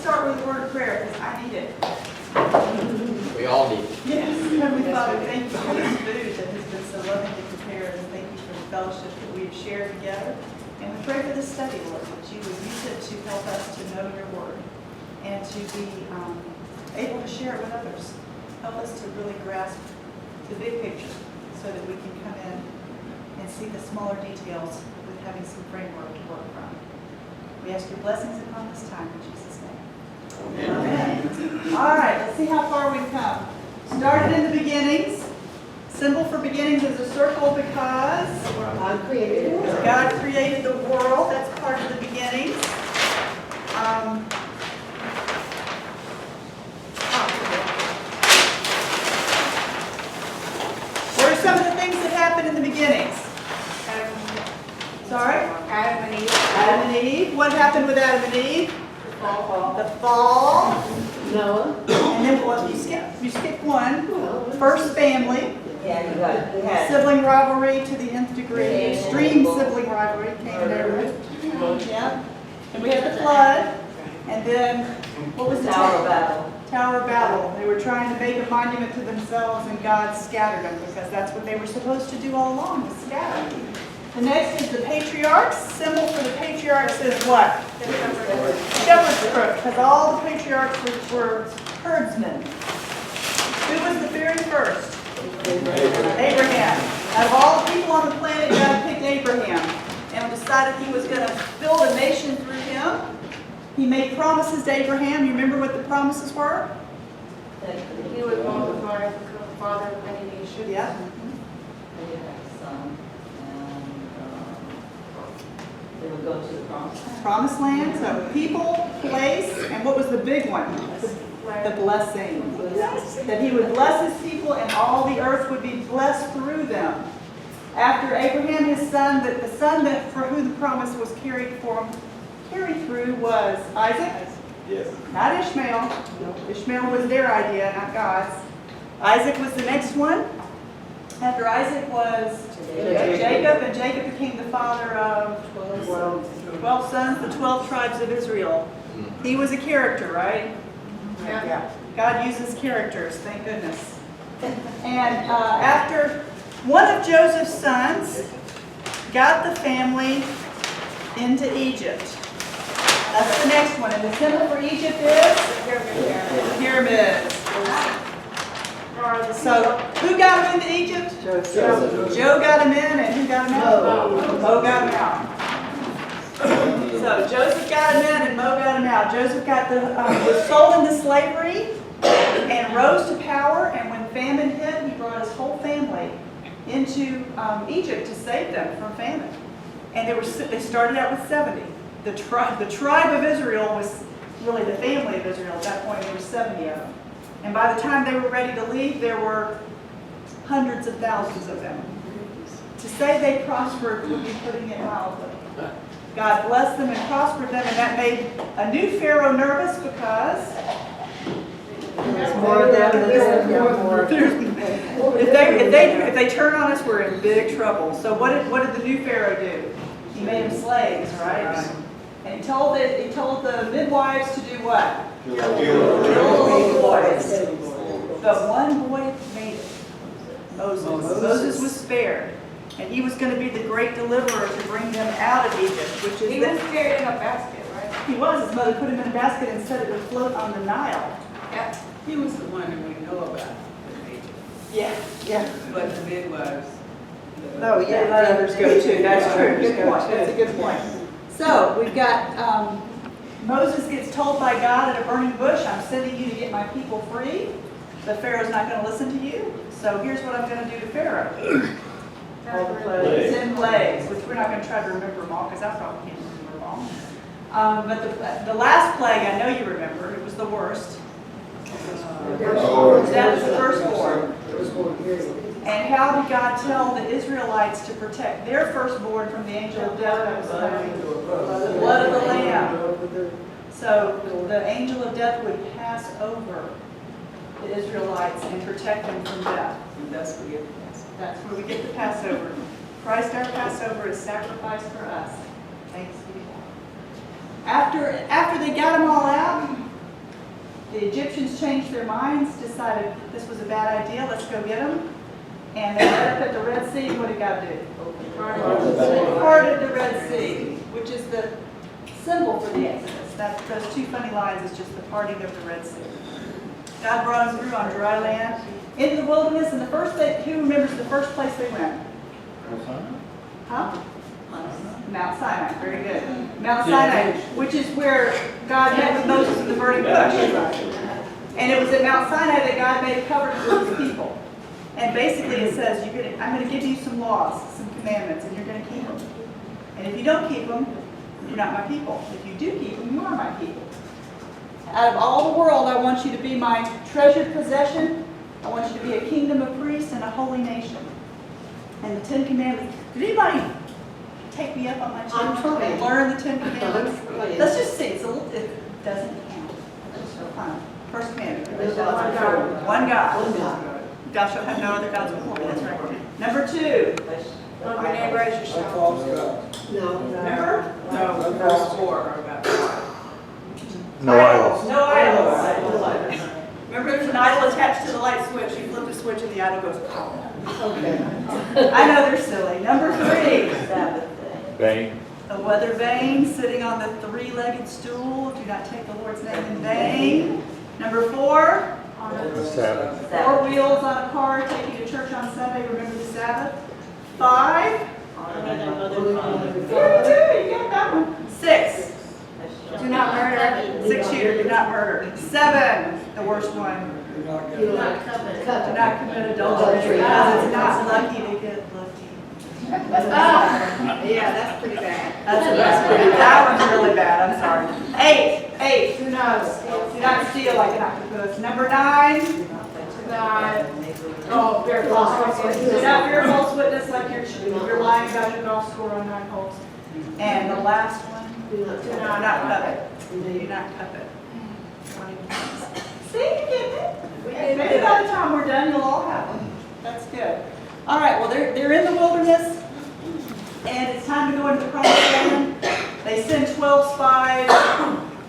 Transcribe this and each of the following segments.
start with a word of prayer because I need it. We all need it. Yes, Heavenly Father, thank you for this food that has been so lovingly prepared, and thank you for the fellowship that we've shared together. And we pray for this study, Lord, that you would use it to help us to know your word and to be able to share it with others. Help us to really grasp the big picture so that we can come in and see the smaller details with having some framework to work from. We ask your blessings upon this time in Jesus' name. Amen. All right, let's see how far we've come. Started in the beginnings. Symbol for beginnings is a circle because God created it. God created the world. That's part of the beginnings. What are some of the things that happened in the beginnings? Sorry? Adam and Eve. Adam and Eve. What happened with Adam and Eve? The fall. Noah. And then what? You skipped one. First family. Yeah, you had Sibling rivalry to the nth degree. Extreme sibling rivalry. Cain and Abel. Yeah. And we had the flood. And then, what was the Tower of Babel. Tower of Babel. They were trying to make a monument to themselves, and God scattered them because that's what they were supposed to do all along, was scatter. The next is the patriarchs. Symbol for the patriarchs is what? Shepherd's crook, because all the patriarchs were herdsmen. Who was the very first? Abraham. Out of all the people on the planet, God picked Abraham and decided he was going to build a nation through him. He made promises to Abraham. You remember what the promises were? That he would multiply and become the father of many nations. Yeah. And you had a son. And they would go to the promised land. Promised land. So people, place, and what was the big one? The blessing. That he would bless his people and all the earth would be blessed through them. After Abraham, his son, the son that for whom the promise was carried through was Isaac. Yes. Not Ishmael. Ishmael was their idea, not God's. Isaac was the next one. After Isaac was Jacob, and Jacob became the father of 12 sons, the 12 tribes of Israel. He was a character, right? Yeah. God uses characters, thank goodness. And after one of Joseph's sons got the family into Egypt. That's the next one. And the symbol for Egypt is the pyramids. So, who got him into Egypt? Joseph. Joe got him in, and who got him out? Mo got him out. So, Joseph got him in, and Mo got him out. Joseph was sold into slavery and rose to power, and when famine hit, he brought his whole family into Egypt to save them from famine. And they started out with 70. The tribe of Israel was really the family of Israel at that point. There were 70 of them. And by the time they were ready to leave, there were hundreds of thousands of them. To say they prospered would be putting it mildly. God blessed them and prospered them, and that made a new Pharaoh nervous because There's more of them than more. if they turn on us, we're in big trouble. So what did the new Pharaoh do? He made them slaves, right? And he told the midwives to do what? Kill the boys. But one boy made it. Moses. Moses was spared. And he was going to be the great deliverer to bring them out of Egypt, which is He was carried in a basket, right? he was. His mother put him in a basket and set it to float on the Nile. Yeah. He was the one that we know about. Yeah. But the midwives. Oh, yeah, let others go too. That's true. Good point. That's a good point. So we've got Moses gets told by God at a burning bush, I'm sending you to get my people free. But Pharaoh's not going to listen to you. So here's what I'm going to do to Pharaoh. All the plagues. 10 plagues, which we're not going to try to remember them all because I probably can't remember them all. But the last plague, I know you remember, it was the worst. That was the firstborn. And how did God tell the Israelites to protect their firstborn from the angel of death that was coming? The blood of the Lamb. So the angel of death would pass over the Israelites and protect them from death. And that's where we get the Passover. That's where we get the Passover. Christ our Passover is sacrificed for us. Thanks be to God. After they got them all out, the Egyptians changed their minds, decided that this was a bad idea, let's go get them. And they met up at the Red Sea. What did God do? Parted the Red Sea, which is the symbol for the Exodus. Those two funny lines is just the parting of the Red Sea. God brought them through on dry land into the wilderness, and who remembers the first place they went? Huh? Mount Sinai. Very good. Mount Sinai, which is where God met with Moses in the burning bush. And it was at Mount Sinai that God made a covenant with his people. And basically it says, I'm going to give you some laws, some commandments, and you're going to keep them. And if you don't keep them, you're not my people. If you do keep them, you are my people. Out of all the world, I want you to be my treasured possession. I want you to be a kingdom of priests and a holy nation. And the 10 Commandments. Did anybody take me up on my challenge and learn the 10 Commandments? Let's just see. It doesn't count. Fine. First commandment. One God. Thou shalt have no other gods before me. That's right. Number 2. Love your neighbor as yourself. Remember? No, verse 4 or about 5. No idols. No idols. Remember, there's an idol attached to the light switch. You flip the switch and the idol goes. I know they're silly. Number 3. Vain. A weather vane sitting on the 3-legged stool. Do not take the Lord's name in vain. Number 4. The Sabbath. 4 wheels on a car taking you to church on Sunday. Remember the Sabbath. 5. You got that one. 6. Do not murder. 6 shooter. Do not murder. 7. The worst one. Do not covet. Do not commit adultery because it's not lucky to get lucky. Yeah, that's pretty bad. That one's really bad. I'm sorry. 8. Do not steal like an octopus. Number 9. Do not bear false witness. Do not bear false witness like you're lying about your golf score on 9 holes. And the last one. Do not covet. Do not covet. See, you get it. Maybe by the time we're done, you'll all have them. That's good. All right, well, they're in the wilderness, and it's time to go into the promised land. They send 12 spies.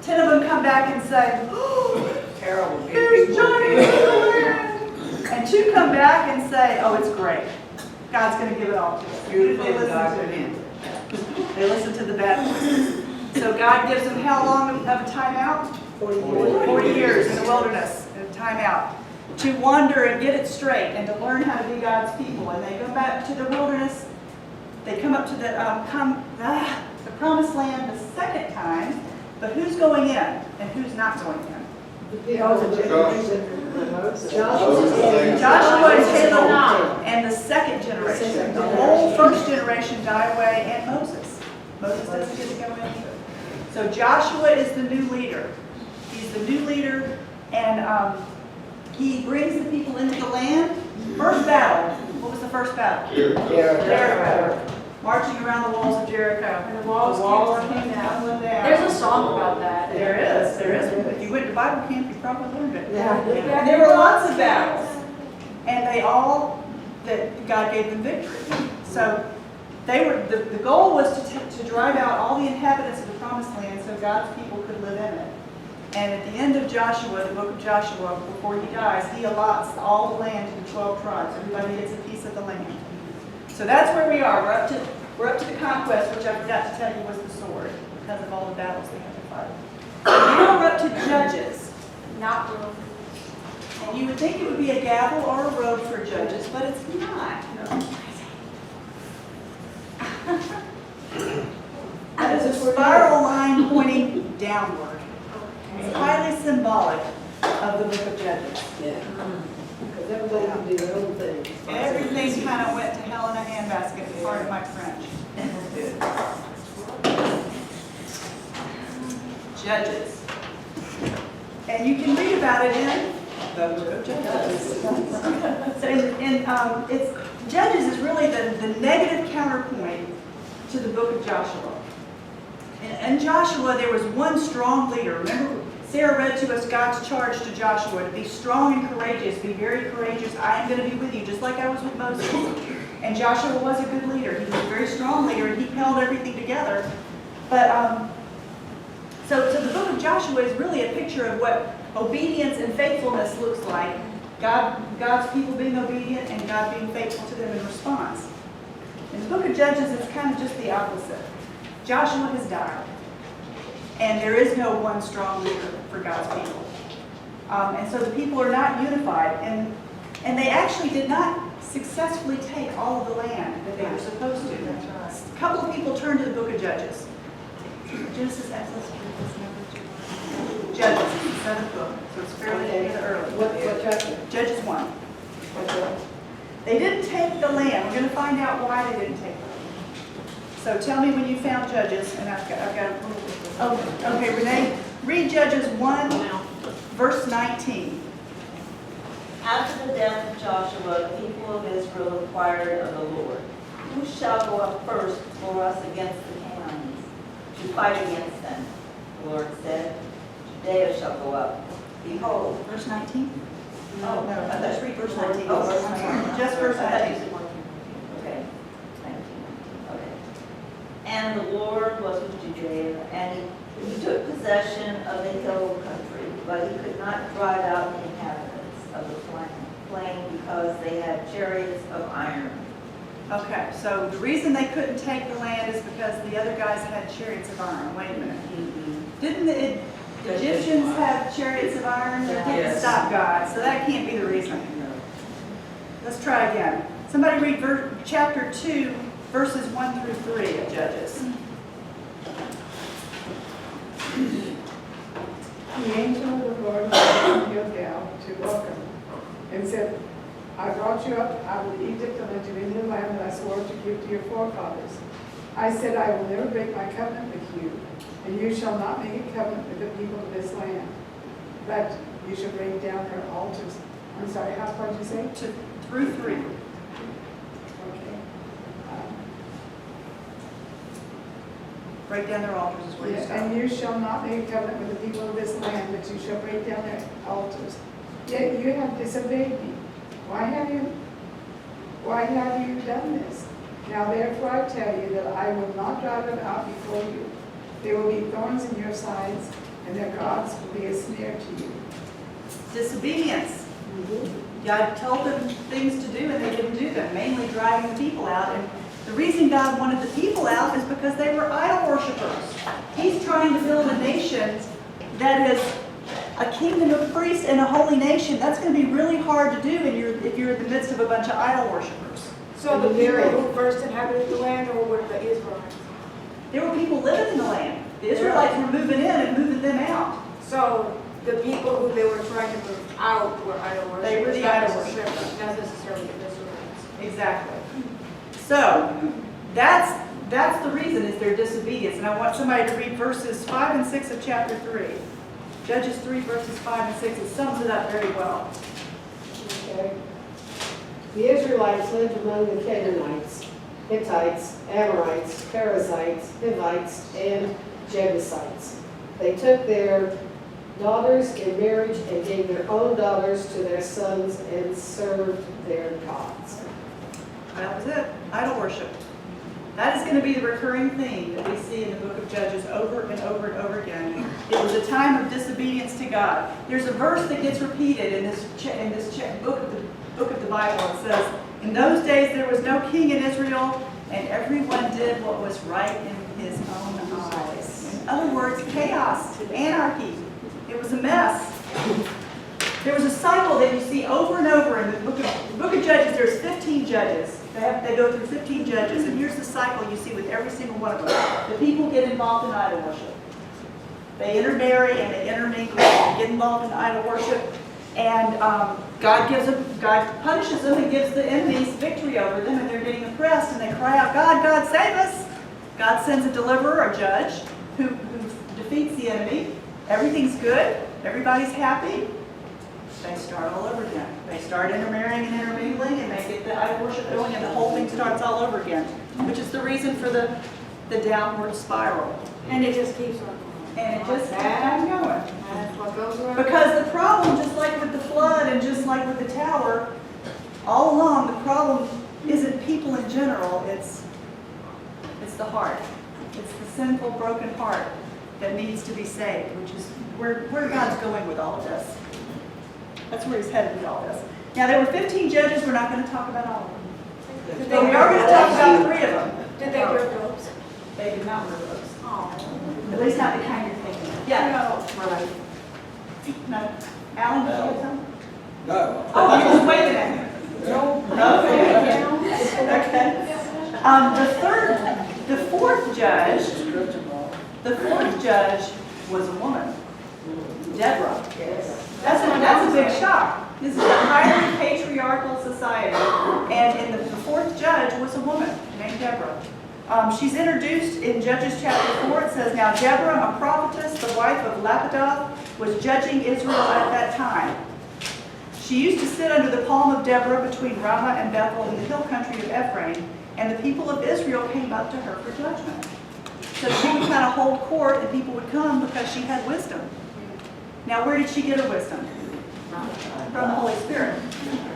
10 of them come back and say, oh, Terrible. there's Johnny in the land. And 2 come back and say, oh, it's great. God's going to give it all to us. Beautiful They listen God to put him. in. They listen to the bad voices. So God gives them how long of a timeout? 40 years in the wilderness, a timeout, to wander and get it straight and to learn how to be God's people. And they go back to the wilderness. They come up to the promised land the second time. But who's going in and who's not going in? Joshua and Caleb and the second generation. The whole first generation died away, and Moses. Moses doesn't get to go in either. So Joshua is the new leader. He's the new leader, and he brings the people into the land. First battle. What was the first battle? Jericho. Marching around the walls of Jericho. And the walls came down. There's a song about that. There is. If you went to Bible camp, you probably learned it. Yeah. And there were lots of battles, and that God gave them victory. So the goal was to drive out all the inhabitants of the promised land so God's people could live in it. And at the end of Joshua, the book of Joshua, before he dies, he allots all the land to the 12 tribes. Everybody gets a piece of the land. So that's where we are. We're up to the conquest, which I forgot to tell you was the sword, because of all the battles they had to fight. So now we're up to Judges. Not real. And you would think it would be a gavel or a robe for judges, but it's not. That is a spiral line pointing downward. It's highly symbolic of the book of Judges. Because everybody can do their own thing. Everything kind of went to hell in a handbasket, part of my French. Judges. And you can read about it in the book of Judges. So Judges is really the negative counterpoint to the book of Joshua. In Joshua, there was one strong leader. Remember, Sarah read to us God's charge to Joshua to be strong and courageous, be very courageous. I am going to be with you, just like I was with Moses. And Joshua was a good leader. He was a very strong leader, and he held everything together. But So the book of Joshua is really a picture of what obedience and faithfulness looks like. God's people being obedient and God being faithful to them in response. In the book of Judges, it's kind of just the opposite. Joshua has died, and there is no one strong leader for God's people. And so the people are not unified, and they actually did not successfully take all of the land that they were supposed to. A couple of people turned to the book of Judges. Genesis, Exodus, Judges, it's the 7th book, so it's fairly early. What chapter? Judges 1. Okay. They didn't take the land. We're going to find out why they didn't take the land. So tell me when you found Judges, and I've got oh, okay, Renee, read Judges 1, verse 19. After the death of Joshua, the people of Israel inquired of the Lord, who shall go up first for us against the Canaanites, to fight against them? The Lord said, Judea shall go up. Behold. Verse 19? Oh, No, let's read verse 19. Oh, verse 19. Just verse I thought you 19. said 1. Okay, 19. Okay. And the Lord was with Judea, and he took possession of the hill country, but he could not drive out the inhabitants of the plain because they had chariots of iron. Okay, so the reason they couldn't take the land is because the other guys had chariots of iron. Wait a minute. Didn't the Egyptians have chariots of iron? They didn't Yes. stop God, so that can't be the reason. Let's try again. Somebody read chapter 2, verses 1 through 3 of Judges. The angel of the Lord came to Gilgal to welcome, and said, I brought you up out of Egypt and led you into the land that I swore to give to your forefathers. I said, I will never break my covenant with you, and you shall not make a covenant with the people of this land, but you shall break down their altars. I'm sorry, how far did you say? Through 3. Okay. Break down their altars is where you Yeah, stop. and you shall not make a covenant with the people of this land, but you shall break down their altars. Yet you have disobeyed me. Why have you done this? Now therefore I tell you that I will not drive them out before you. There will be thorns in your sides, and their gods will be a snare to you. Disobedience. God told them things to do and they didn't do them, mainly driving the people out. And the reason God wanted the people out is because they were idol worshipers. He's trying to build a nation that is a kingdom of priests and a holy nation. That's going to be really hard to do if you're in the midst of a bunch of idol worshipers. So the people who first inhabited the land, or were the Israelites? There were people living in the land. The Israelites were moving in and moving them out. So the people who they were trying to move out were idol worshippers. They were the not idol necessarily- Not necessarily the Israelites. Exactly. So that's the reason is their disobedience. And I want somebody to read verses 5 and 6 of chapter 3. Judges 3 verses 5 and 6. It sums it up very well. Okay. The Israelites lived among the Canaanites, Hittites, Amorites, Perizzites, Hivites, and Jebusites. They took their daughters in marriage and gave their own daughters to their sons and served their gods. That was it. Idol worship. That is going to be the recurring theme that we see in the book of Judges over and over and over again. It was a time of disobedience to God. There's a verse that gets repeated in this book of the Bible. It says, "In those days there was no king in Israel, and everyone did what was right in his own eyes." In other words, chaos, anarchy. It was a mess. There was a cycle that you see over and over in the book of Judges. There's 15 judges. They go through 15 judges, and here's the cycle you see with every single one of them. The people get involved in idol worship. They intermarry and they intermingle. They get involved in idol worship, and God punishes them and gives the enemies victory over them, and they're getting oppressed, and they cry out, "God, God, save us!" God sends a deliverer, a judge, who defeats the enemy. Everything's good. Everybody's happy. They start all over again. They start intermarrying and intermingling, and they get the idol worship going, and the whole thing starts all over again, which is the reason for the downward spiral. And it just keeps on going. And it just keeps on going. That's what goes around. Because the problem, just like with the flood and just like with the tower, all along the problem isn't people in general, it's the heart. It's the sinful, broken heart that needs to be saved, which is where God's going with all of this. That's where he's headed with all this. Now, there were 15 judges. We're not going to talk about all of them. But we are going to talk about 3 of them. Did they wear robes? They did not wear robes. Oh. At least not the kind you're thinking of. Yeah. Right. No. Alan, did you get something? No. Oh, you're just waving at me. Okay. Okay. The fourth judge was a woman, Deborah. That's a big shock. This is a highly patriarchal society, and the fourth judge was a woman named Deborah. She's introduced in Judges chapter 4. It says, "Now Deborah, a prophetess, the wife of Lapidoth, was judging Israel at that time. She used to sit under the palm of Deborah between Ramah and Bethel in the hill country of Ephraim, and the people of Israel came up to her for judgment." So she would kind of hold court, and people would come because she had wisdom. Now, where did she get her wisdom? From the Holy Spirit.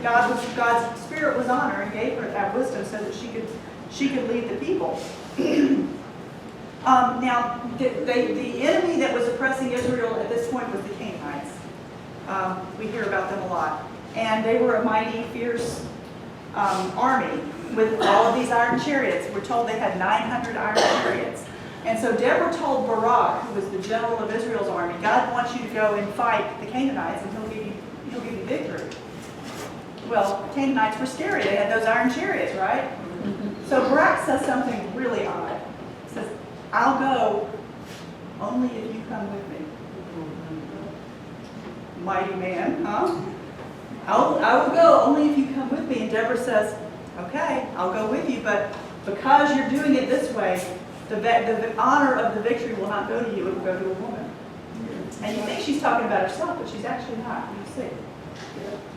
God's Spirit was on her and gave her that wisdom so that she could lead the people. Now, the enemy that was oppressing Israel at this point was the Canaanites. We hear about them a lot. And they were a mighty, fierce army with all of these iron chariots. We're told they had 900 iron chariots. And so Deborah told Barak, who was the general of Israel's army, God wants you to go and fight the Canaanites, and he'll give you victory. Well, the Canaanites were scary. They had those iron chariots, right? So Barak says something really odd. He says, "I'll go only if you come with me." Mighty man, huh? I will go only if you come with me. And Deborah says, "Okay, I'll go with you, but because you're doing it this way, the honor of the victory will not go to you, it will go to a woman." And you think she's talking about herself, but she's actually not. You see.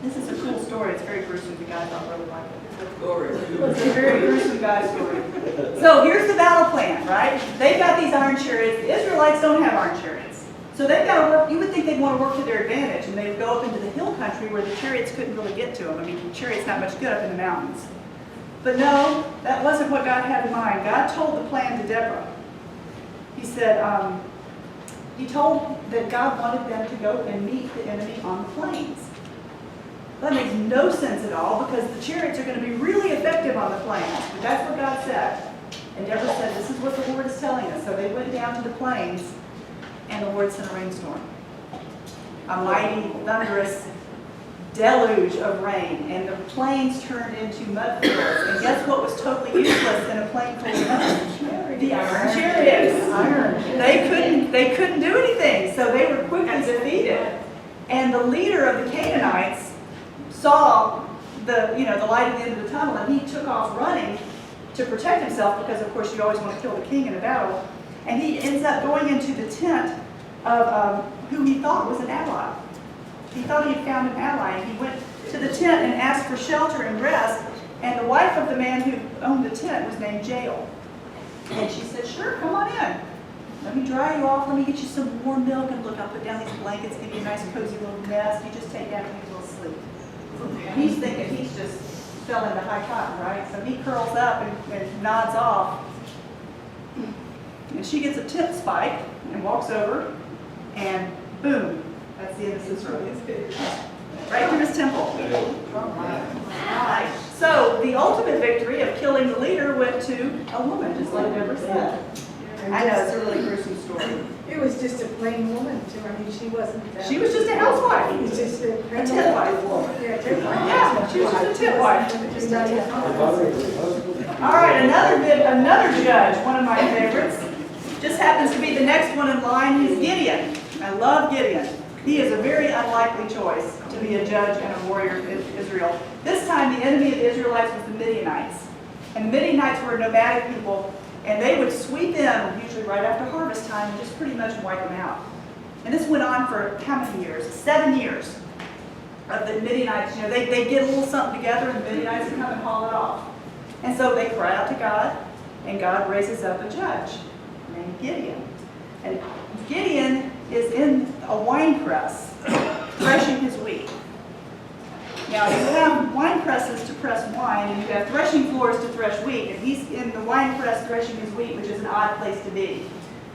This is a cool story. It's very gruesome. The guys don't really like it. It's a very gruesome guy's story. So here's the battle plan, right? They've got these iron chariots. The Israelites don't have iron chariots. So they've got to work. You would think they'd want to work to their advantage, and they'd go up into the hill country where the chariots couldn't really get to them. I mean, the chariots not much good up in the mountains. But no, that wasn't what God had in mind. God told the plan to Deborah. He said, he told that God wanted them to go and meet the enemy on the plains. That makes no sense at all because the chariots are going to be really effective on the plains. But that's what God said. And Deborah said, this is what the Lord is telling us. So they went down to the plains, and the Lord sent a rainstorm. A mighty, thunderous deluge of rain, and the plains turned into mud fields. And guess what was totally useless in a plain full of mud? The iron chariots. They couldn't do anything, so they were quickly defeated. And the leader of the Canaanites saw the light at the end of the tunnel, and he took off running to protect himself because, of course, you always want to kill the king in a battle. And he ends up going into the tent of who he thought was an ally. He thought he had found an ally, and he went to the tent and asked for shelter and rest. And the wife of the man who owned the tent was named Jael. And she said, "Sure, come on in. Let me dry you off. Let me get you some warm milk. And look, I'll put down these blankets, give you a nice cozy little nest. You just take down and you will sleep." And he's thinking he's just fell into high cotton, right? So he curls up and nods off. And she gets a tent spike and walks over, and boom, that's the end of his road. Right through his temple. So the ultimate victory of killing the leader went to a woman, just like Deborah said. I know, it's a really gruesome story. It was just a plain woman too. I mean, she wasn't. She was just a housewife. It was just a tent wife. Yeah, tent wife. Yeah, she was just a tent wife. wife. All right, another judge, one of my favorites, just happens to be the next one in line. He's Gideon. I love Gideon. He is a very unlikely choice to be a judge and a warrior in Israel. This time, the enemy of the Israelites was the Midianites. And the Midianites were nomadic people, and they would sweep in, usually right after harvest time, and just pretty much wipe them out. And this went on for how many years? 7 years of the Midianites. You know, they get a little something together, and the Midianites would come and haul it off. And so they cry out to God, and God raises up a judge named Gideon. And Gideon is in a wine press, threshing his wheat. Now, you have wine presses to press wine, and you have threshing floors to thresh wheat, and he's in the wine press threshing his wheat, which is an odd place to be.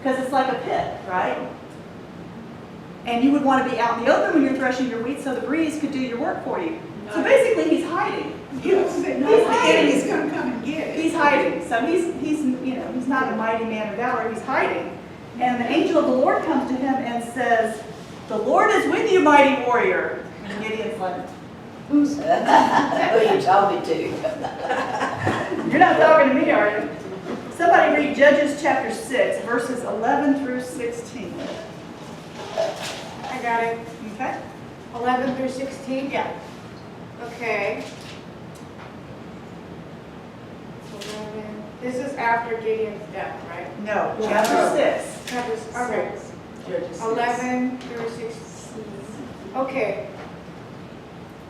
because it's like a pit, right? And you would want to be out in the open when you're threshing your wheat so the breeze could do your work for you. So basically, he's hiding. He's hiding. gonna come and get it. He's hiding. So he's not a mighty man of valor. He's hiding. And the angel of the Lord comes to him and says, "The Lord is with you, mighty warrior." And Gideon's like, Who you talking to? "You're not talking to me, are you?" Somebody read Judges chapter 6, verses 11 through 16. I got it. Okay? 11 through 16? Yeah. Okay. 11. This is after Gideon's death, right? No, chapter 6. Chapters, okay. 11 through 16. Okay.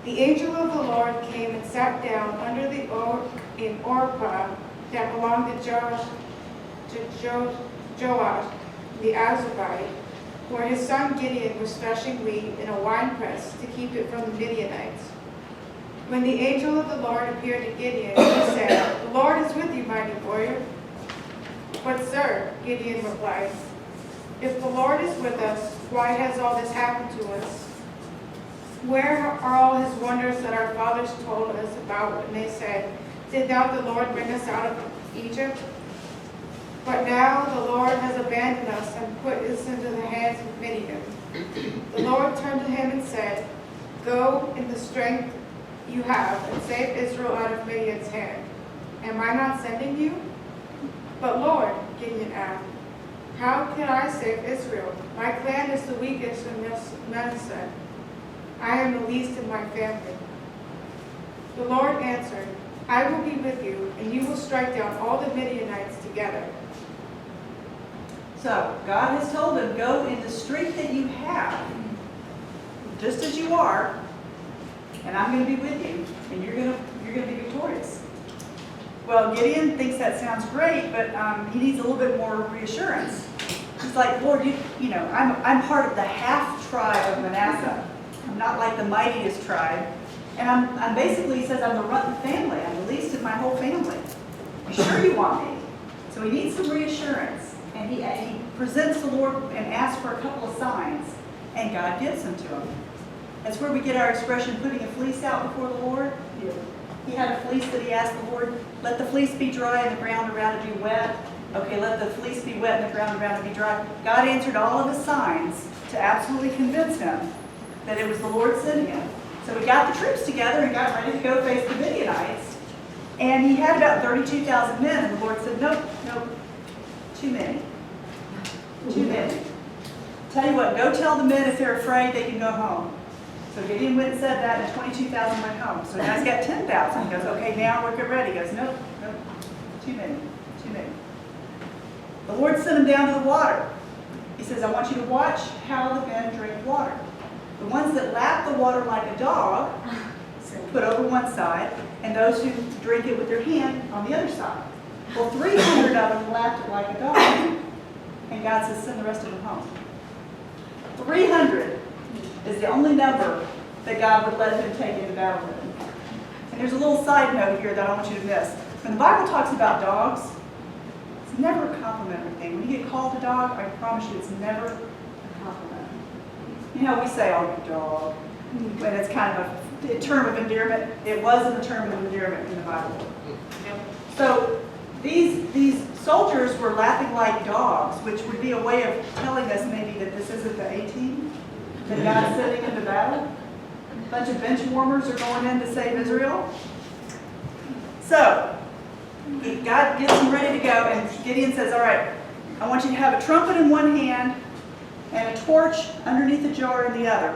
The angel of the Lord came and sat down under the oak in Orpah that belonged to Joash the Azubite, where his son Gideon was threshing wheat in a winepress to keep it from the Midianites. When the angel of the Lord appeared to Gideon, he said, "The Lord is with you, mighty warrior." "But sir," Gideon replied, "if the Lord is with us, why has all this happened to us? Where are all his wonders that our fathers told us about when they said, 'Did not the Lord bring us out of Egypt?' But now the Lord has abandoned us and put us into the hands of Midian." The Lord turned to him and said, "Go in the strength you have and save Israel out of Midian's hand. Am I not sending you?" "But Lord," Gideon asked, "how can I save Israel? My clan is the weakest in Manasseh. I am the least in my family." The Lord answered, "I will be with you, and you will strike down all the Midianites together." So God has told him, go in the strength that you have, just as you are, and I'm going to be with you, and you're going to be victorious. Well, Gideon thinks that sounds great, but he needs a little bit more reassurance. He's like, "Lord, I'm part of the half tribe of Manasseh. I'm not like the mightiest tribe, and I'm basically," he says, "I'm the runt of the family. I'm the least of my whole family. You sure you want me?" So he needs some reassurance. And he presents the Lord and asks for a couple of signs, and God gives them to him. That's where we get our expression, putting a fleece out before the Lord. He had a fleece that he asked the Lord, "Let the fleece be dry and the ground around it be wet." Okay, let the fleece be wet and the ground around it be dry. God answered all of his signs to absolutely convince him that it was the Lord sending him. So he got the troops together and got ready to go face the Midianites. And he had about 32,000 men, and the Lord said, "Nope, too many. Too many. Tell you what, go tell the men if they're afraid they can go home." So Gideon went and said that, and 22,000 went home. So now he's got 10,000. He goes, "Okay, now we're get ready." He goes, "Nope, too many. The Lord sent him down to the water. He says, "I want you to watch how the men drink water. The ones that lap the water like a dog, put over one side, and those who drink it with their hand on the other side." Well, 300 of them lapped it like a dog. And God says, "Send the rest of them home." 300 is the only number that God would let him take into battle with him. And there's a little side note here that I don't want you to miss. When the Bible talks about dogs, it's never a complimentary thing. When you get called a dog, I promise you it's never a compliment. You know, we say, "Oh, you dog," when it's kind of a term of endearment. It wasn't a term of endearment in the Bible. So these soldiers were lapping like dogs, which would be a way of telling us maybe that this isn't the A-team that God's sending into battle. A bunch of bench warmers are going in to save Israel. So God gets them ready to go, and Gideon says, "All right, I want you to have a trumpet in one hand and a torch underneath a jar in the other.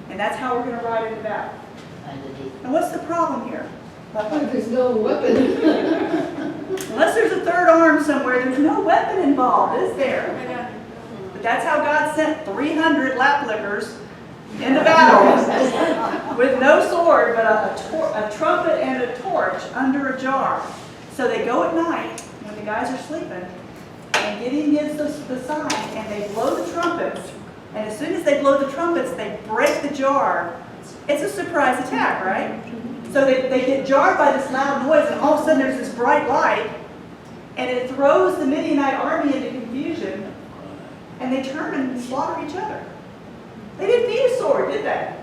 And that's how we're going to ride into battle." And what's the problem here? There's no weapon. Unless there's a third arm somewhere, there's no weapon involved, is there? But that's how God sent 300 lap lickers into battle with no sword, but a trumpet and a torch under a jar. So they go at night when the guys are sleeping, and Gideon gives the sign, and they blow the trumpets. And as soon as they blow the trumpets, they break the jar. It's a surprise attack, right? So they get jarred by this loud noise, and all of a sudden there's this bright light, and it throws the Midianite army into confusion, and they turn and slaughter each other. They didn't need a sword, did they?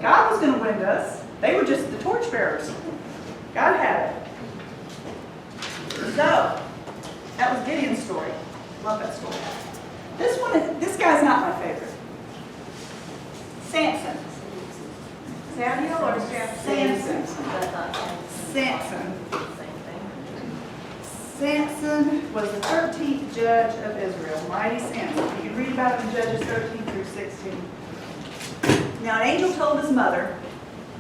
God was going to win this. They were just the torchbearers. God had it. So, that was Gideon's story. Love that story. This guy's not my favorite. Samson. Samuel or Samson? Samson. Samson was the 13th judge of Israel, mighty Samson. You can read about him in Judges 13 through 16. Now, an angel told his mother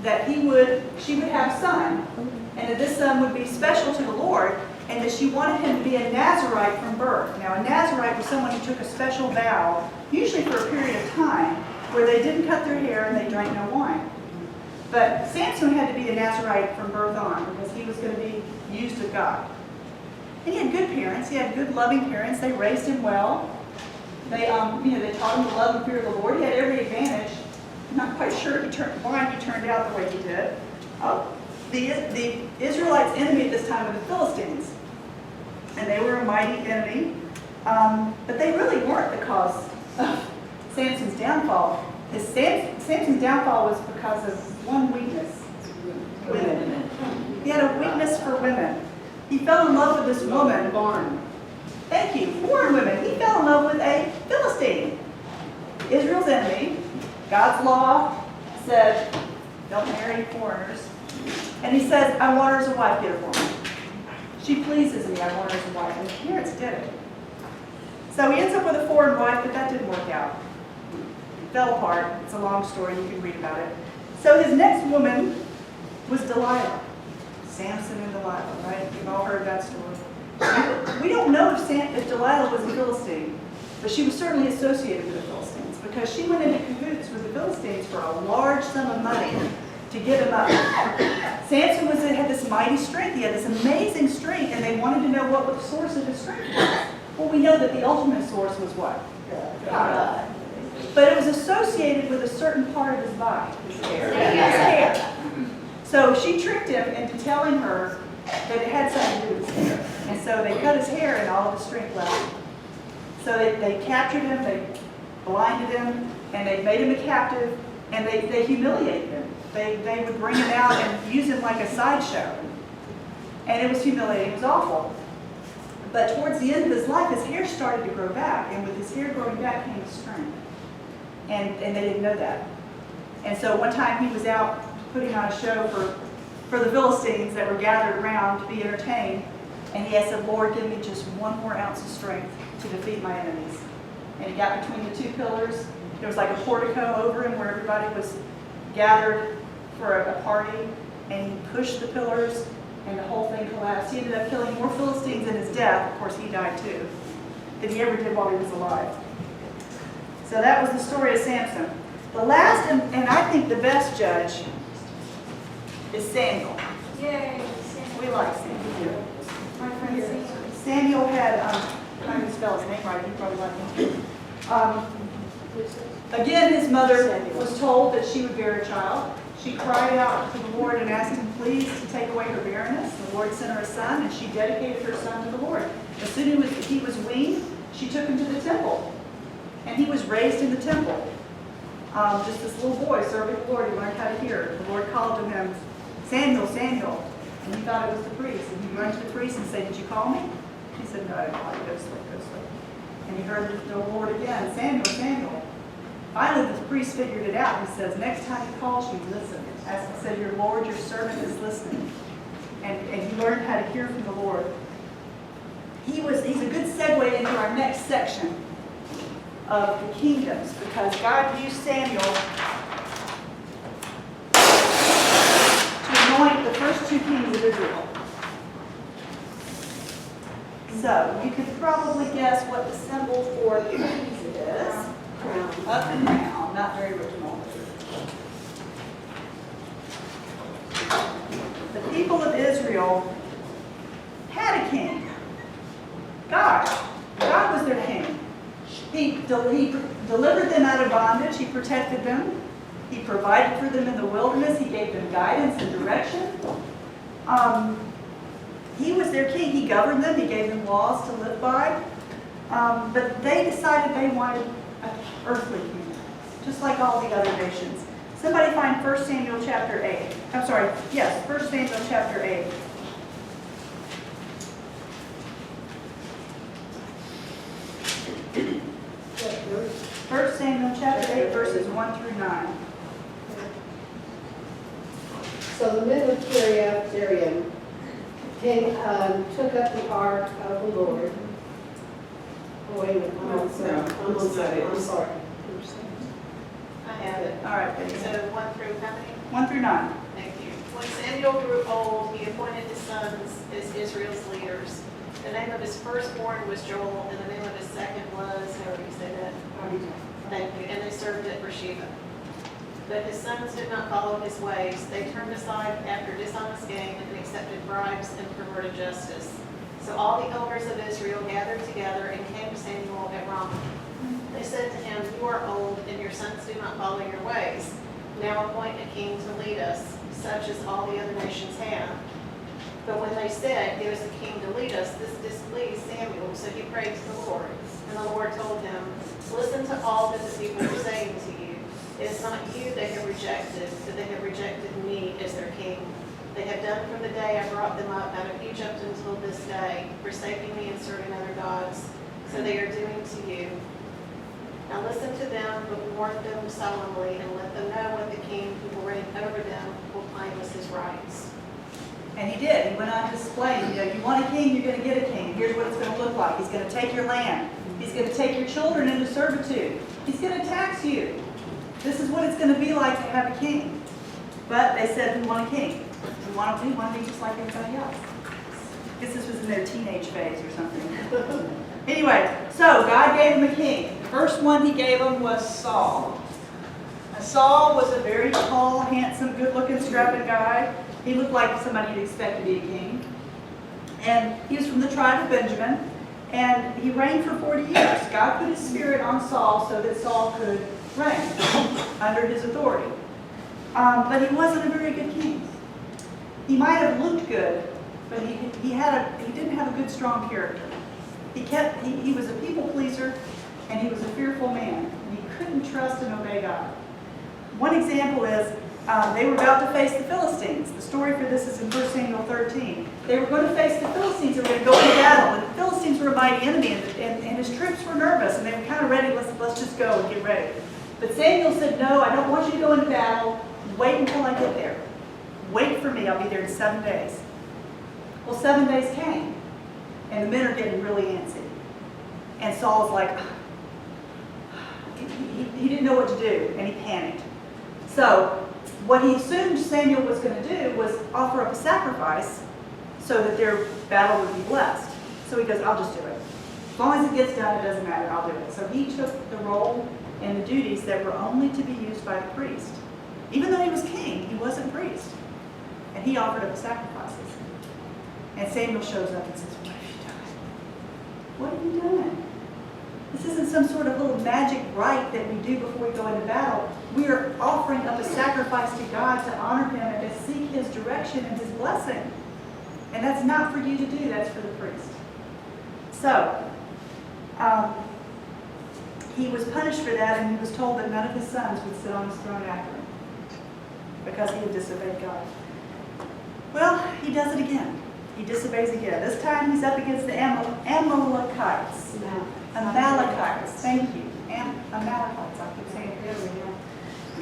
that she would have a son, and that this son would be special to the Lord, and that she wanted him to be a Nazirite from birth. Now, a Nazirite was someone who took a special vow, usually for a period of time, where they didn't cut their hair and they drank no wine. But Samson had to be a Nazirite from birth on, because he was going to be used of God. And he had good parents. He had good, loving parents. They raised him well. They, they taught him to love and fear the Lord. He had every advantage. I'm not quite sure why he turned out the way he did. The Israelites' enemy at this time were the Philistines, and they were a mighty enemy. But they really weren't the cause of Samson's downfall. Samson's downfall was because of one weakness: women. He had a weakness for women. He fell in love with this woman. Thank you. Foreign women. He fell in love with a Philistine. Israel's enemy. God's law said, don't marry foreigners. And he says, I want her as a wife, get her for me. She pleases me, I want her as a wife. And his parents did it. So he ends up with a foreign wife, but that didn't work out. It fell apart. It's a long story, you can read about it. So his next woman was Delilah. Samson and Delilah, right? You've all heard that story. We don't know if Delilah was a Philistine, but she was certainly associated with the Philistines, because she went into cahoots with the Philistines for a large sum of money to give him up. Samson had this mighty strength. He had this amazing strength, and they wanted to know what the source of his strength was. Well, we know that the ultimate source was what? God. But it was associated with a certain part of his body. His hair. So she tricked him into telling her that it had something to do with his hair. And so they cut his hair and all of his strength left. So they captured him, they blinded him, and they made him a captive, and they humiliated him. They would bring him out and use him like a sideshow. And it was humiliating, it was awful. But towards the end of his life, his hair started to grow back, and with his hair growing back came his strength. And they didn't know that. And so one time he was out putting on a show for the Philistines that were gathered around to be entertained, and he said, Lord, give me just one more ounce of strength to defeat my enemies. And he got between the two pillars. There was like a portico over him where everybody was gathered for a party, and he pushed the pillars, and the whole thing collapsed. He ended up killing more Philistines in his death, of course he died too, than he ever did while he was alive. So that was the story of Samson. The last, and I think the best judge, is Samuel. Yay. We like Samuel. My friend Samuel. Samuel had, I'm trying to spell his name right, you probably like him. Again, his mother was told that she would bear a child. She cried out to the Lord and asked him please to take away her barrenness. The Lord sent her a son, and she dedicated her son to the Lord. As soon as he was weaned, she took him to the temple. And he was raised in the temple. Just this little boy serving the Lord. He learned how to hear. The Lord called to him, Samuel, Samuel. And he thought it was the priest. And he ran to the priest and said, did you call me? He said, no, I didn't call you. Go sleep, go sleep. And he heard the Lord again, Samuel, Samuel. Finally, the priest figured it out. He says, next time he calls you, listen. As he said, your Lord, your servant is listening. And he learned how to hear from the Lord. He's a good segue into our next section of the kingdoms, because God used Samuel to anoint the first two kings of Israel. So you could probably guess what the symbol for kings is. Up and down, not very original. The people of Israel had a king. God was their king. He delivered them out of bondage. He protected them. He provided for them in the wilderness. He gave them guidance and direction. He was their king. He governed them. He gave them laws to live by. But they decided they wanted an earthly king, just like all the other nations. Somebody find 1 Samuel chapter 8. I'm sorry, yes, 1 Samuel chapter 8. 1 Samuel chapter 8, verses 1 through 9. So the men of Kiriath Jearim took up the ark of the Lord. Oh, wait a minute, I'm sorry. I have it. All right, Betty. So 1 through how many? 1 through 9. Thank you. When Samuel grew old, he appointed his sons as Israel's leaders. The name of his firstborn was Joel, and the name of his second was, how do you say that? Thank you. And they served at Beersheba. But his sons did not follow his ways. They turned aside after dishonest gain and accepted bribes and perverted justice. So all the elders of Israel gathered together and came to Samuel at Ramah. They said to him, "You are old, and your sons do not follow your ways. Now appoint a king to lead us, such as all the other nations have." But when they said, "Give us a king to lead us," this displeased Samuel, so he prayed to the Lord. And the Lord told him, "Listen to all that the people are saying to you. It is not you they have rejected, but they have rejected me as their king. They have done from the day I brought them up out of Egypt until this day, forsaking me and serving other gods. So they are doing to you. Now listen to them, but warn them solemnly, and let them know what the king who will reign over them will claim as his rights." And he did. He went on to explain, you want a king, you're going to get a king. Here's what it's going to look like. He's going to take your land. He's going to take your children into servitude. He's going to tax you. This is what it's going to be like to have a king. But they said, we want a king. We want to be just like everybody else. I guess this was in their teenage phase or something. Anyway, so God gave him a king. The first one he gave him was Saul. Now, Saul was a very tall, handsome, good-looking, strapping guy. He looked like somebody you'd expect to be a king. And he was from the tribe of Benjamin. And he reigned for 40 years. God put his spirit on Saul so that Saul could reign under his authority. But he wasn't a very good king. He might have looked good, but he didn't have a good, strong character. He was a people pleaser, and he was a fearful man. And he couldn't trust and obey God. One example is they were about to face the Philistines. The story for this is in 1 Samuel 13. They were going to face the Philistines. They were going to go into battle. And the Philistines were a mighty enemy, and his troops were nervous, and they were kind of ready. Let's just go and get ready. But Samuel said, "No, I don't want you to go into battle. Wait until I get there. Wait for me. I'll be there in 7 days." Well, 7 days came, and the men are getting really antsy. And Saul's like, he didn't know what to do, and he panicked. So what he assumed Samuel was going to do was offer up a sacrifice so that their battle would be blessed. So he goes, "I'll just do it. As long as it gets done, it doesn't matter. I'll do it." So he took the role and the duties that were only to be used by the priest. Even though he was king, he wasn't priest. And he offered up the sacrifices. And Samuel shows up and says, "What have you done? What have you done? This isn't some sort of little magic rite that we do before we go into battle. We are offering up a sacrifice to God to honor him and to seek his direction and his blessing. And that's not for you to do, that's for the priest." So, he was punished for that, and he was told that none of his sons would sit on his throne after him because he had disobeyed God. Well, he does it again. He disobeys again. This time he's up against the Amalekites. Amalekites, thank you. Amalekites, I keep saying it the other way.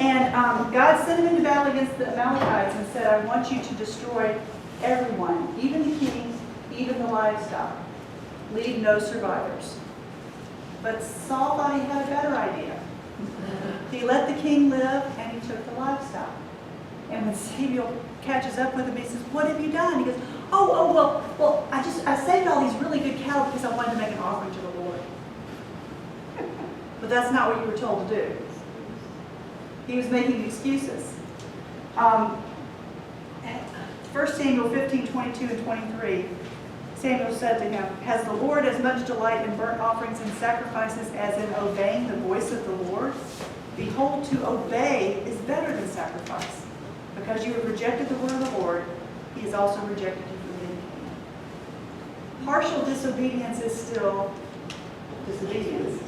And God sent him into battle against the Amalekites and said, "I want you to destroy everyone, even the king, even the livestock. Leave no survivors." But Saul thought he had a better idea. He let the king live, and he took the livestock. And when Samuel catches up with him, he says, "What have you done?" He goes, well, I saved all these really good cattle because I wanted to make an offering to the Lord." But that's not what you were told to do. He was making excuses. 1 Samuel 15, 22 and 23, Samuel said to him, "Has the Lord as much delight in burnt offerings and sacrifices as in obeying the voice of the Lord? Behold, to obey is better than sacrifice. Because you have rejected the word of the Lord, he has also rejected you from being king." Partial disobedience is still disobedience.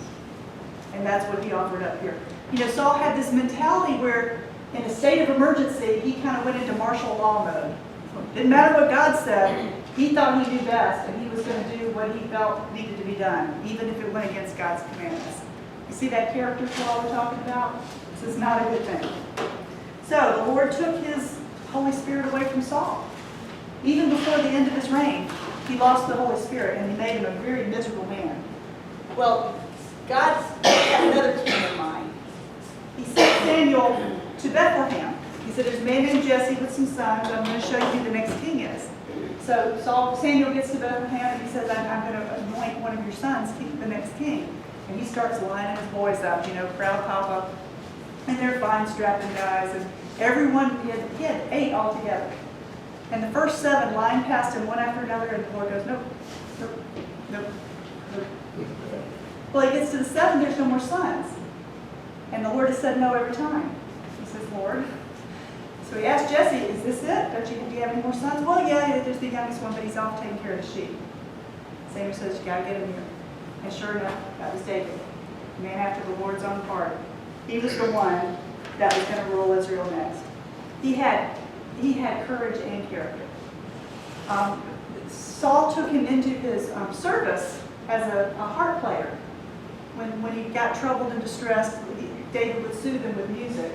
And that's what he offered up here. You know, Saul had this mentality where in a state of emergency, he kind of went into martial law mode. Didn't matter what God said, he thought he knew best, and he was going to do what he felt needed to be done, even if it went against God's commandments. You see that character flaw we're talking about? This is not a good thing. So the Lord took his Holy Spirit away from Saul. Even before the end of his reign, he lost the Holy Spirit, and he made him a very miserable man. Well, God had another king in mind. He sent Samuel to Bethlehem. He said, there's a man named Jesse with some sons. I'm going to show you who the next king is. So Samuel gets to Bethlehem, and he says, I'm going to anoint one of your sons the next king. And he starts lining his boys up, you know, crowd pop up. And they're fine strapping guys. And everyone, he had 8 altogether. And the first 7 lined past him one after another, and the Lord goes, nope, nope, nope, nope. Well, he gets to the 7th, there's no more sons. And the Lord has said no every time. He says, Lord. So he asked Jesse, is this it? Do you have any more sons? Well, yeah, there's the youngest one, but he's off taking care of the sheep. Samuel says, you got to get him here. And sure enough, that was David, a man after the Lord's own heart. He was the one that was going to rule Israel next. He had courage and character. Saul took him into his service as a harp player. When he got troubled and distressed, David would soothe him with music.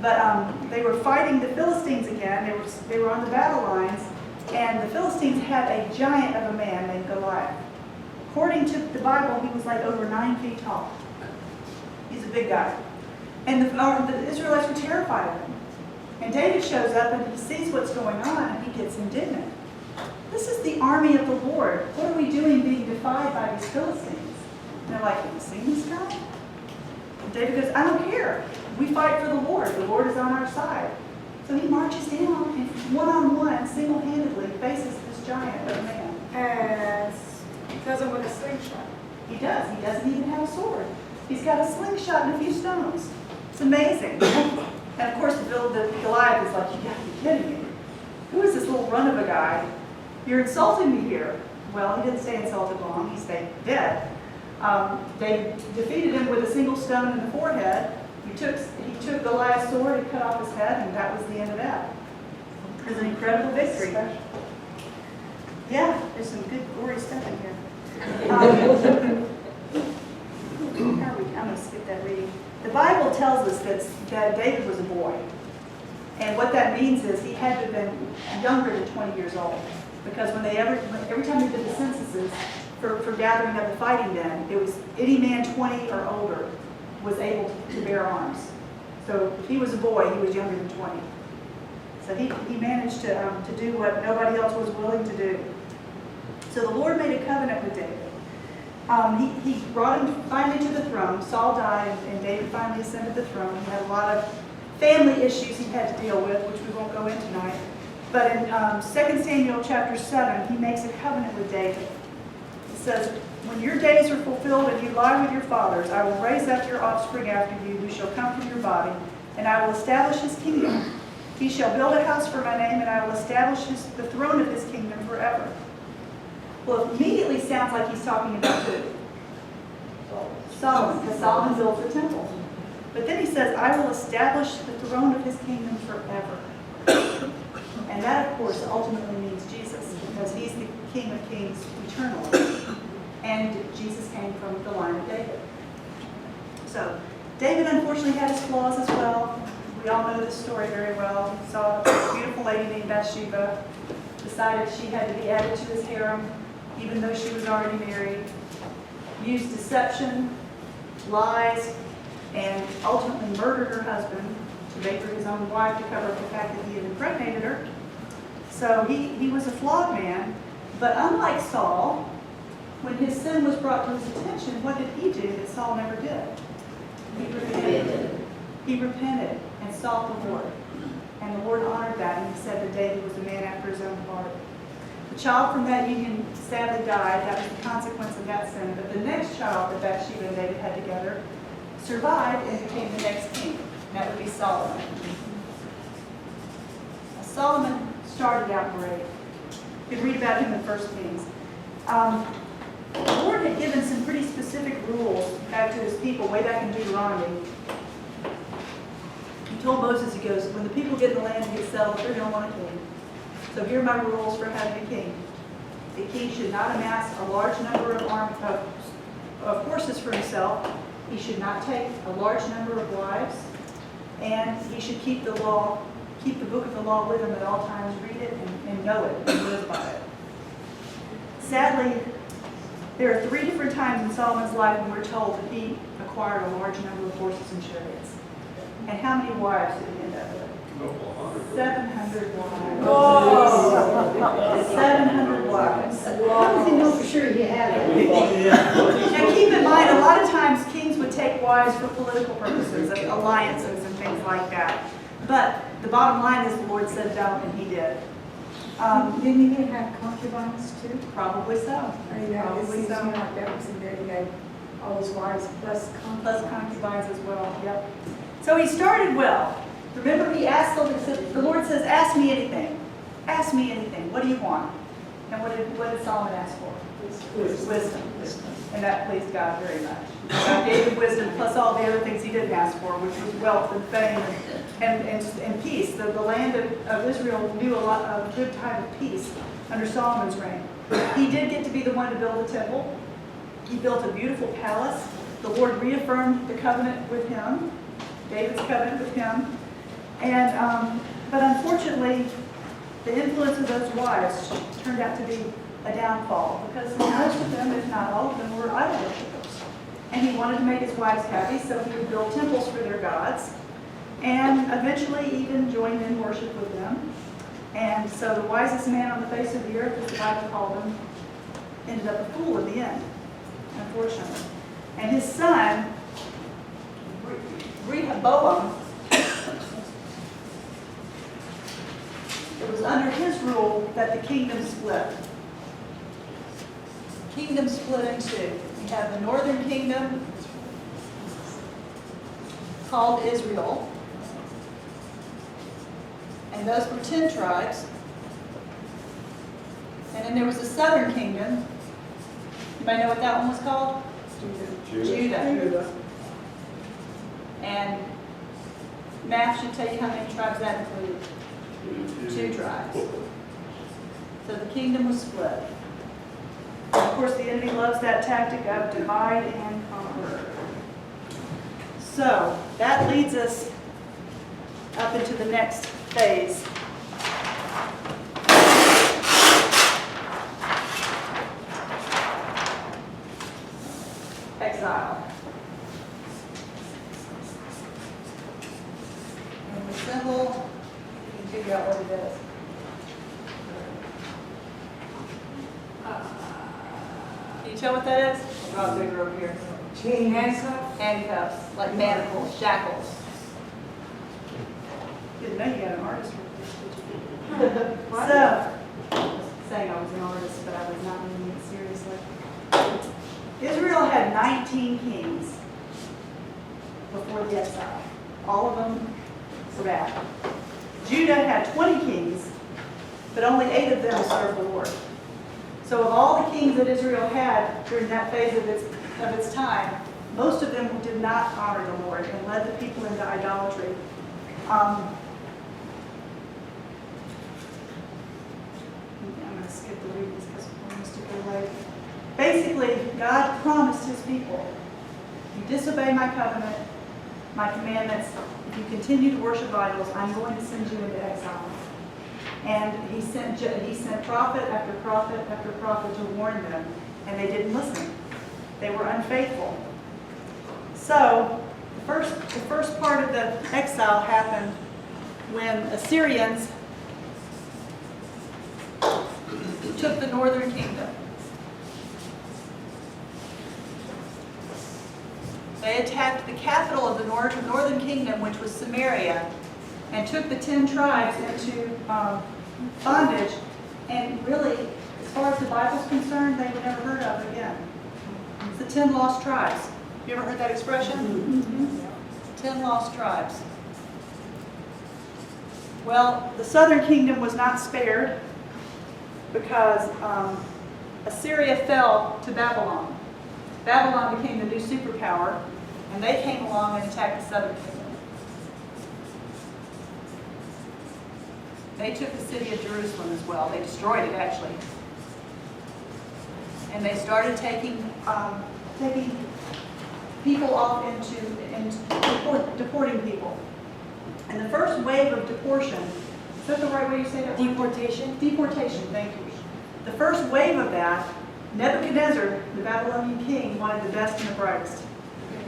But they were fighting the Philistines again. They were on the battle lines, and the Philistines had a giant of a man named Goliath. According to the Bible, he was like over 9 feet tall. He's a big guy. And the Israelites were terrified of him. And David shows up and he sees what's going on and he gets indignant. This is the army of the Lord. What are we doing being defied by these Philistines? And they're like, have you seen this guy? And David goes, I don't care. We fight for the Lord. The Lord is on our side. So he marches down and one-on-one, single-handedly faces this giant of a man. And he does it with a slingshot. He does. He doesn't even have a sword. He's got a slingshot and a few stones. It's amazing. And of course, the Goliath is like, you gotta be kidding me. Who is this little run of a guy? You're insulting me here. Well, he didn't stay insulted long. He stayed dead. They defeated him with a single stone in the forehead. He took Goliath's sword and cut off his head, and that was the end of that. It was an incredible victory. Yeah, there's some good gory stuff in here. I'm going to skip that reading. The Bible tells us that David was a boy. And what that means is he had to have been younger than 20 years old. Because every time they did the censuses for gathering of the fighting men, it was any man 20 or older was able to bear arms. So if he was a boy, he was younger than 20. So he managed to do what nobody else was willing to do. So the Lord made a covenant with David. He brought him finally to the throne. Saul died, and David finally ascended the throne. He had a lot of family issues he had to deal with, which we won't go into tonight. But in 2 Samuel chapter 7, he makes a covenant with David. It says, when your days are fulfilled and you lie with your fathers, I will raise up your offspring after you, who shall come from your body, and I will establish his kingdom. He shall build a house for my name, and I will establish the throne of his kingdom forever. Well, it immediately sounds like he's talking about who? Solomon, because Solomon built the temple. But then he says, I will establish the throne of his kingdom forever. And that, of course, ultimately means Jesus, because he's the King of Kings eternally. And Jesus came from the line of David. So, David unfortunately had his flaws as well. We all know this story very well. He saw a beautiful lady named Bathsheba, decided she had to be added to his harem, even though she was already married, used deception, lies, and ultimately murdered her husband to make her his own wife to cover up the fact that he had impregnated her. So he was a flawed man, but unlike Saul, when his sin was brought to his attention, what did he do that Saul never did? He repented. He repented and sought the Lord. And the Lord honored that, and he said that David was a man after his own heart. The child from that union sadly died. That was the consequence of that sin. But the next child that Bathsheba and David had together survived and became the next king. And that would be Solomon. Now, Solomon started out great. You can read about him in 1 Kings. The Lord had had given some pretty specific rules back to his people way back in Deuteronomy. He told Moses, he goes, when the people get in the land and get settled, they're going to want a king. So here are my rules for having a king. The king should not amass a large number of horses for himself. He should not take a large number of wives. And he should keep the law, keep the book of the law with him at all times, read it and know it and live by it. Sadly, there are 3 different times in Solomon's life when we're told that he acquired a large number of horses and chariots. And how many wives did he end up with? 700 wives. Oh. 700 wives. How does he know for sure he had it? Now keep in mind, a lot of times kings would take wives for political purposes, alliances and things like that. But the bottom line is the Lord said don't, and he did. Didn't he have concubines too? Probably so. I mean, that Probably seems to so. me like that was in there, he had all his wives plus Plus concubines. concubines as well, yep. So he started well. Remember, he asked the Lord says, ask me anything. Ask me anything. What do you want? And what did Solomon ask for? Wisdom. And that pleased God very much. God gave him wisdom plus all the other things he didn't ask for, which was wealth and fame and peace. The land of Israel knew a good time of peace under Solomon's reign. He did get to be the one to build the temple. He built a beautiful palace. The Lord reaffirmed the covenant with him, David's covenant with him. And but unfortunately, the influence of those wives turned out to be a downfall because most of them, if not all of them, were idol worshippers. And he wanted to make his wives happy, so he would build temples for their gods and eventually even join in worship with them. And so the wisest man on the face of the earth, as the Bible called him, ended up a fool in the end, unfortunately. And his son, Rehoboam, it was under his rule that the kingdom split. Kingdom split in two. We have the northern kingdom called Israel, and those were 10 tribes. And then there was the southern kingdom. Anybody know what that one was called? Judah. And math should tell you how many tribes that included. 2 tribes. So the kingdom was split. And of course, the enemy loves that tactic of divide and conquer. So that leads us up into the next phase. Exile. And the symbol, you can figure out what it is. Can you tell what that is? I'll draw bigger over here. Handcuffs? Handcuffs, like manacles, shackles. Didn't know you got an artist with this, did you? So, saying I was an artist, but I was not meaning it seriously. Israel had 19 kings before the exile. All of them were bad. Judah had 20 kings, but only 8 of them served the Lord. So of all the kings that Israel had during that phase of its time, most of them did not honor the Lord and led the people into idolatry. I'm going to skip the readings because we're going to go late. Basically, God promised his people, if you disobey my covenant, my commandments, if you continue to worship idols, I'm going to send you into exile. And he sent prophet after prophet after prophet to warn them, and they didn't listen. They were unfaithful. So the first part of the exile happened when Assyrians took the northern kingdom. They attacked the capital of the northern kingdom, which was Samaria, and took the 10 tribes into bondage. And really, as far as the Bible's concerned, they were never heard of again. It's the 10 lost tribes. You ever heard that expression? Mm-hmm. 10 lost tribes. Well, the southern kingdom was not spared because Assyria fell to Babylon. Babylon became the new superpower, and they came along and attacked the southern kingdom. They took the city of Jerusalem as well. They destroyed it, actually. And they started taking people off into deporting people. And the first wave of deportation, is that the right way you say that? Deportation? Deportation, thank you. The first wave of that, Nebuchadnezzar, the Babylonian king, wanted the best and the brightest.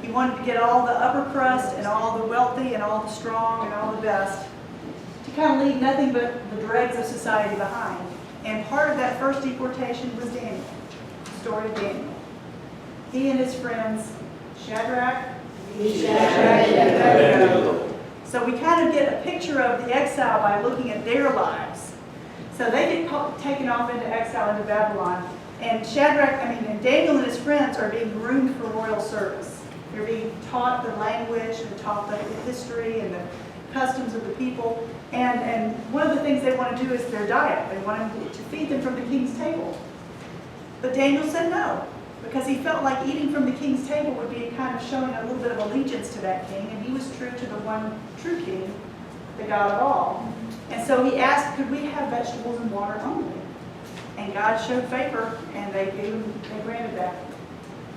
He wanted to get all the upper crust and all the wealthy and all the strong and all the best to kind of leave nothing but the dregs of society behind. And part of that first deportation was Daniel, the story of Daniel. He and his friends, Shadrach, Meshach, and Abednego. So we kind of get a picture of the exile by looking at their lives. So they get taken off into exile into Babylon. And and Daniel and his friends are being groomed for royal service. They're being taught the language and taught the history and the customs of the people. And one of the things they want to do is their diet. They want to feed them from the king's table. But Daniel said no, because he felt like eating from the king's table would be kind of showing a little bit of allegiance to that king, and he was true to the one true king, the God of all. And so he asked, could we have vegetables and water only? And God showed favor, and they granted that.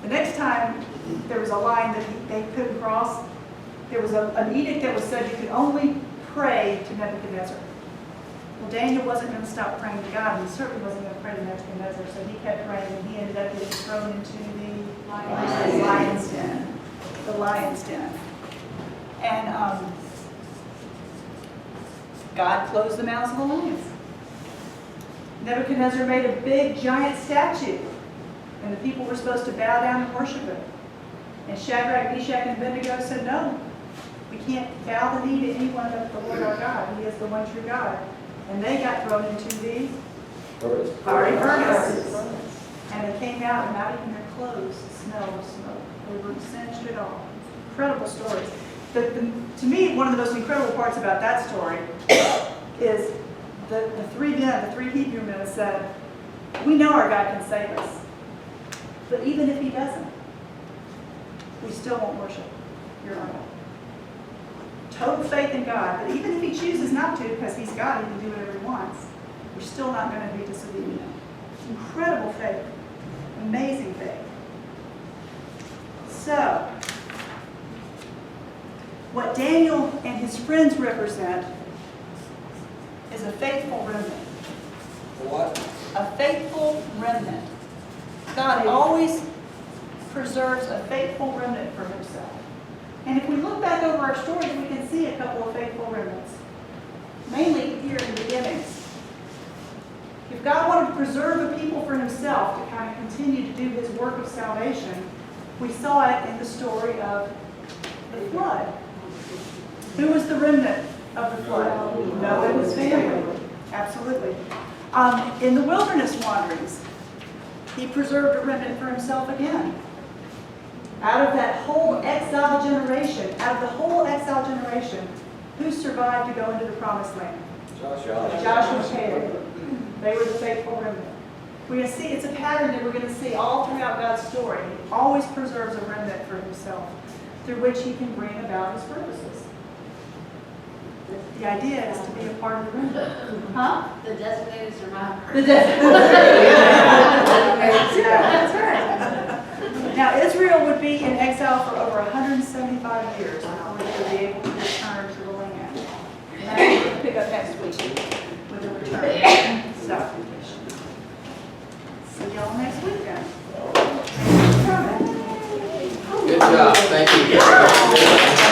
The next time there was a line that they couldn't cross, there was an edict that was said you could only pray to Nebuchadnezzar. Well, Daniel wasn't going to stop praying to God, and he certainly wasn't going to pray to Nebuchadnezzar, so he kept praying, and he ended up getting thrown into the lion's den. The lion's den. And God closed the mouths of the lions. Nebuchadnezzar made a big, giant statue, and the people were supposed to bow down and worship it. And Shadrach, Meshach, and Abednego said, no, we can't bow the knee to anyone but the Lord our God. He is the one true God. And they got thrown into the fiery furnace. And they came out, and not even their clothes smelled of smoke. They were singed at all. Incredible stories. To me, one of the most incredible parts about that story is the three Hebrew men said, we know our God can save us. But even if he doesn't, we still won't worship your idol. Total faith in God, but even if he chooses not to, because he's God, he can do whatever he wants, we're still not going to be disobedient. Incredible faith. Amazing faith. So, what Daniel and his friends represent is a faithful remnant. What? A faithful remnant. God always preserves a faithful remnant for himself. And if we look back over our stories, we can see a couple of faithful remnants. Mainly here in the beginnings. If God wanted to preserve a people for himself to kind of continue to do his work of salvation, we saw it in the story of the flood. Who was the remnant of the flood? Noah and his family. Absolutely. In the wilderness wanderings, he preserved a remnant for himself again. Out of that whole exile generation, who survived to go into the promised land? Joshua and Caleb. They were the faithful remnant. We're going to see, it's a pattern that we're going to see all throughout God's story. He always preserves a remnant for himself, through which he can bring about his purposes. The idea is to be a part of the remnant. Huh? The designated survivor. The That's right. Now, Israel would be in exile for over 175 years before they would be able to return to the land. And that's what we'll pick up next week with the return. So, see y'all next week then. Good job. Thank you.